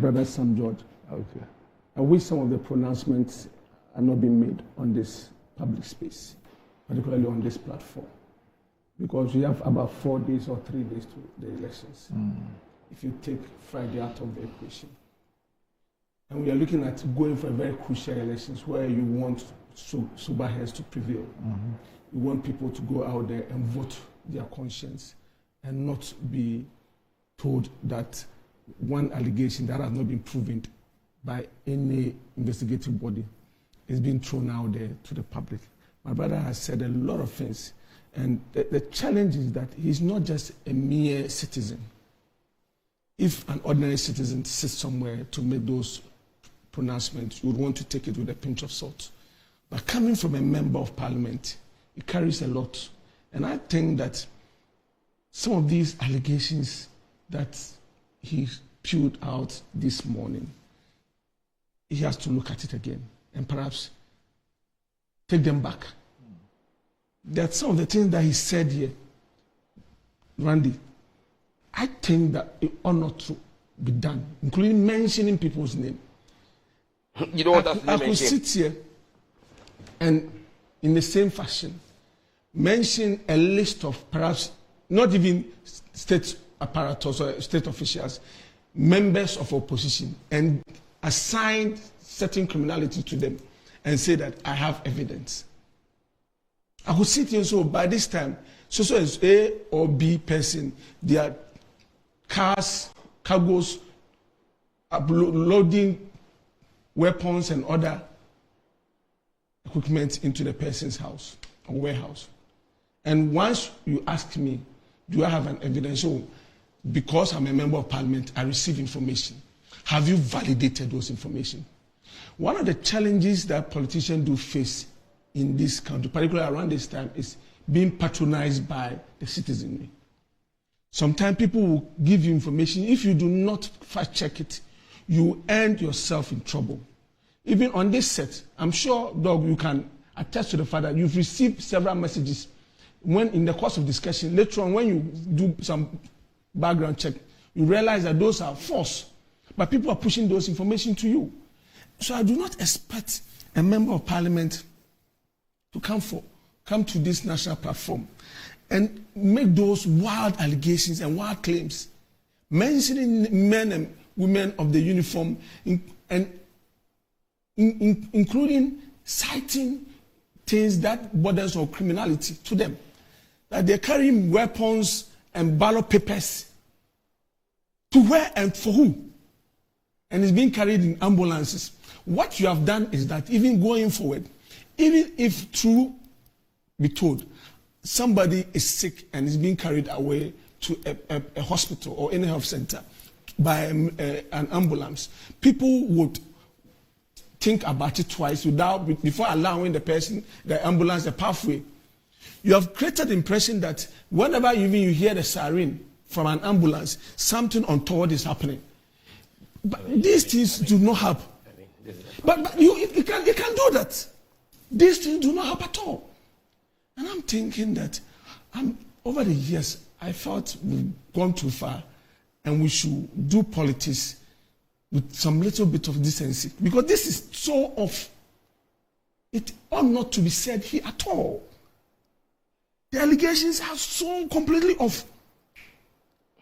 brother Sam George. Okay. I wish some of the pronouncements are not being made on this public space, particularly on this platform, because we have about 4 days or 3 days to the elections. If you take Friday out of the equation. And we are looking at going for a very crucial elections where you want sober heads to prevail. You want people to go out there and vote their conscience and not be told that one allegation that has not been proven by any investigative body is being thrown out there to the public. My brother has said a lot of things, and the challenge is that he's not just a mere citizen. If an ordinary citizen sits somewhere to make those pronouncements, you would want to take it with a pinch of salt. But coming from a member of parliament, it carries a lot. And I think that some of these allegations that he spewed out this morning, he has to look at it again and perhaps take them back. There are some of the things that he said here, Randy, I think that it ought not to be done, including mentioning people's name. You don't want us to I could sit here and, in the same fashion, mention a list of perhaps not even state apparatus or state officials, members of opposition, and assign certain criminality to them and say that I have evidence. I could sit here and so by this time, so as A or B person, their cars, cargoes, loading weapons and other equipment into the person's house or warehouse. And once you ask me, do I have an evidence? So, because I'm a member of parliament, I receive information. Have you validated those information? One of the challenges that politicians do face in this country, particularly around this time, is being patronized by the citizenry. Sometimes people will give you information. If you do not fact check it, you end yourself in trouble. Even on this set, I'm sure, Doug, you can attest to the fact that you've received several messages when in the course of discussion, later on when you do some background check, you realize that those are false. But people are pushing those information to you. So I do not expect a member of parliament to come to this national platform and make those wild allegations and wild claims, mentioning men and women of the uniform, including citing things that borders on criminality to them. That they're carrying weapons and ballot papers. To where and for who? And it's being carried in ambulances. What you have done is that even going forward, even if true be told, somebody is sick and is being carried away to a hospital or any health center by an ambulance, people would think about it twice before allowing the ambulance, the pathway. You have created the impression that whenever you hear the siren from an ambulance, something untoward is happening. But these things do not happen. But you can't do that. These things do not happen at all. And I'm thinking that over the years, I felt we've gone too far and we should do politics with some little bit of decency. Because this is so off. It ought not to be said here at all. The allegations are so completely off.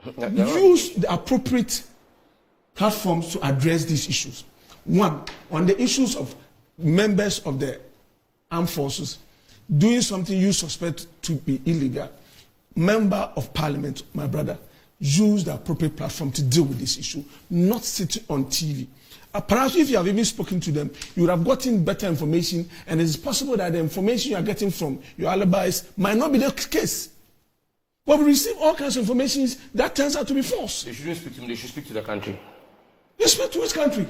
Use the appropriate platforms to address these issues. One, on the issues of members of the armed forces doing something you suspect to be illegal. Member of parliament, my brother, use the appropriate platform to deal with this issue, not sit on TV. Perhaps if you have even spoken to them, you would have gotten better information, and it is possible that the information you are getting from your alibis might not be the case. But we receive all kinds of information that turns out to be false. They shouldn't speak to me, they should speak to the country. They speak to which country?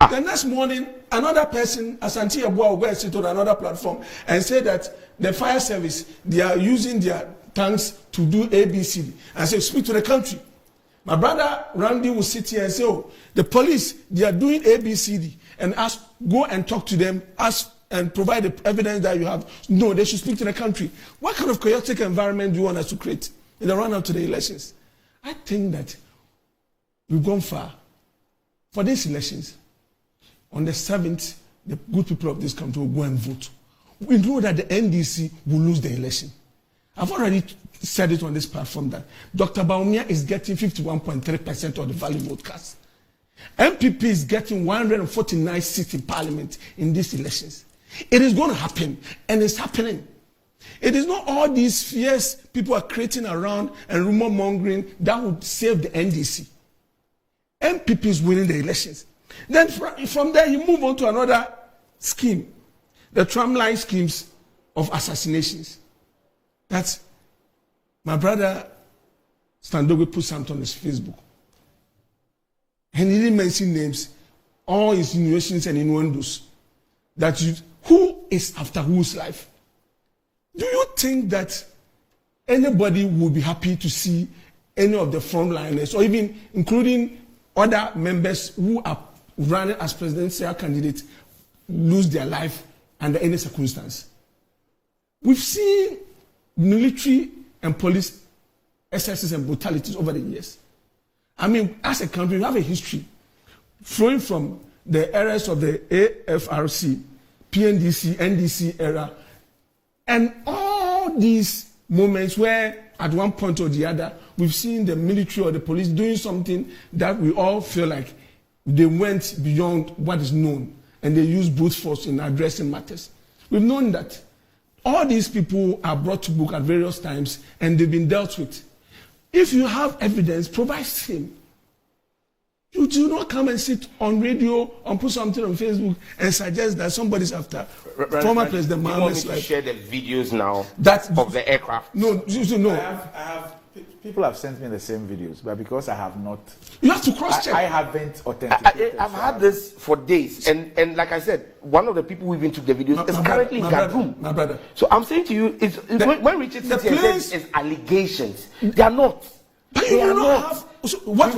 The next morning, another person, Asante Yeboah, will go and sit on another platform and say that the fire service, they are using their tanks to do ABCD. And say, speak to the country. My brother Randy will sit here and say, oh, the police, they are doing ABCD, and go and talk to them, ask and provide the evidence that you have. No, they should speak to the country. What kind of chaotic environment do you want us to create in the run-up to the elections? I think that we've gone far. for these elections, on the 7th, the good people of this country will go and vote. We know that the NDC will lose the election. I've already said it on this platform that Dr. Bawumia is getting 51.3% of the valid vote cast. NPP is getting 149 seats in parliament in these elections. It is going to happen, and it's happening. It is not all these fears people are creating around and rumor mongering that would save the NDC. NPP is winning the elections. Then from there, you move on to another scheme, the tramline schemes of assassinations. That's my brother Standogo put something on his Facebook. And he didn't mention names, all insinuations and innuendos. That who is after whose life? Do you think that anybody would be happy to see any of the frontliners, or even including other members who are running as presidential candidates, lose their life under any circumstance? We've seen military and police excesses and brutalities over the years. I mean, as a country, we have a history flowing from the eras of the AFRC, PNDC, NDC era, and all these moments where at one point or the other, we've seen the military or the police doing something that we all feel like they went beyond what is known, and they use brute force in addressing matters. We've known that all these people are brought to book at various times, and they've been dealt with. If you have evidence, provide him. You do not come and sit on radio or put something on Facebook and suggest that somebody's after former President Mohammed's life. Share the videos now of the aircraft. No, no. I have people have sent me the same videos, but because I have not, you have to cross-check. I haven't authenticated. I've had this for days, and like I said, one of the people who even took the videos is currently in Gadrum. My brother. So I'm saying to you, when Richard says it's allegations, they are not. But they are not. So what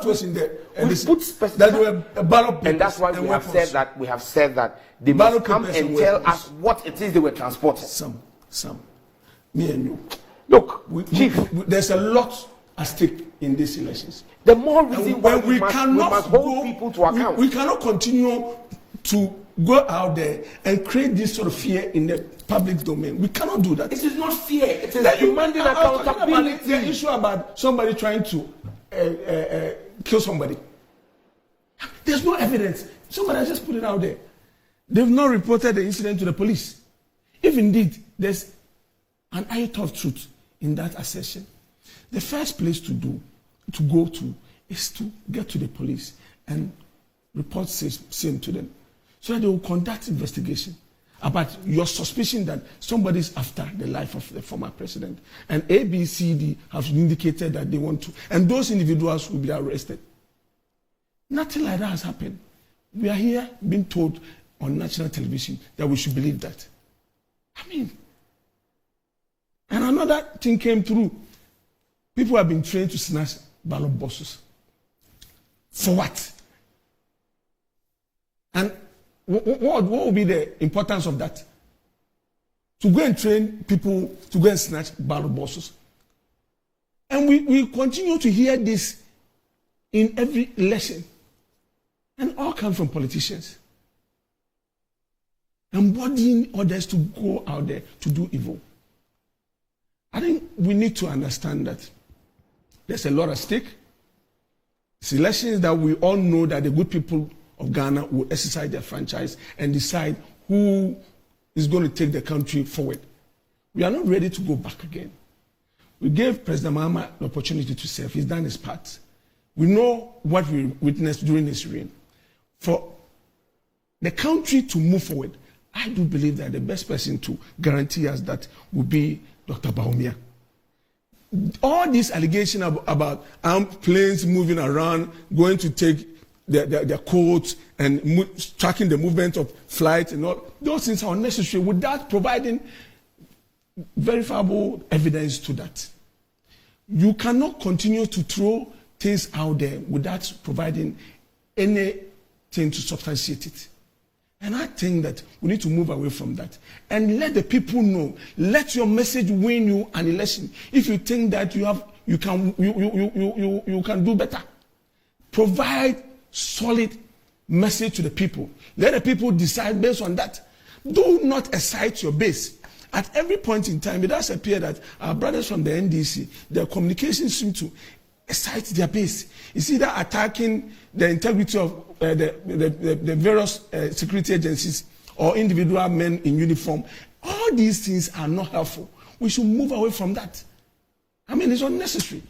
was in there? That were ballot papers, and that's why we have said that they must come and tell us what it is they were transporting. Some, me and you. Look, Chief, there's a lot at stake in these elections. The more reason why we must hold people to account. We cannot continue to go out there and create this sort of fear in the public domain. We cannot do that. It is not fear. It is demanding accountability. The issue about somebody trying to kill somebody. There's no evidence. Somebody just put it out there. They've not reported the incident to the police. If indeed there's an iota of truth in that assertion, the first place to go to is to get to the police and report same to them, so that they will conduct investigation about your suspicion that somebody is after the life of the former president. And ABCD have indicated that they want to, and those individuals will be arrested. Nothing like that has happened. We are here being told on national television that we should believe that. I mean, and another thing came through. People have been trained to snatch ballot boxes. For what? And what will be the importance of that? To go and train people to go and snatch ballot boxes. And we continue to hear this in every election. And all come from politicians. Embodying others to go out there to do evil. I think we need to understand that there's a lot at stake. It's elections that we all know that the good people of Ghana will exercise their franchise and decide who is going to take the country forward. We are not ready to go back again. We gave President Mahama the opportunity to serve. He's done his part. We know what we witnessed during his reign. For the country to move forward, I do believe that the best person to guarantee us that will be Dr. Bawumia. All these allegations about planes moving around, going to take their codes and tracking the movement of flights and all, those things are unnecessary without providing verifiable evidence to that. You cannot continue to throw things out there without providing anything to substantiate it. And I think that we need to move away from that and let the people know. Let your message win you an election. If you think that you can do better, provide solid message to the people. Let the people decide based on that. Do not excite your base. At every point in time, it does appear that our brothers from the NDC, their communications seem to excite their base. It's either attacking the integrity of the various security agencies or individual men in uniform. All these things are not helpful. We should move away from that. I mean, it's unnecessary.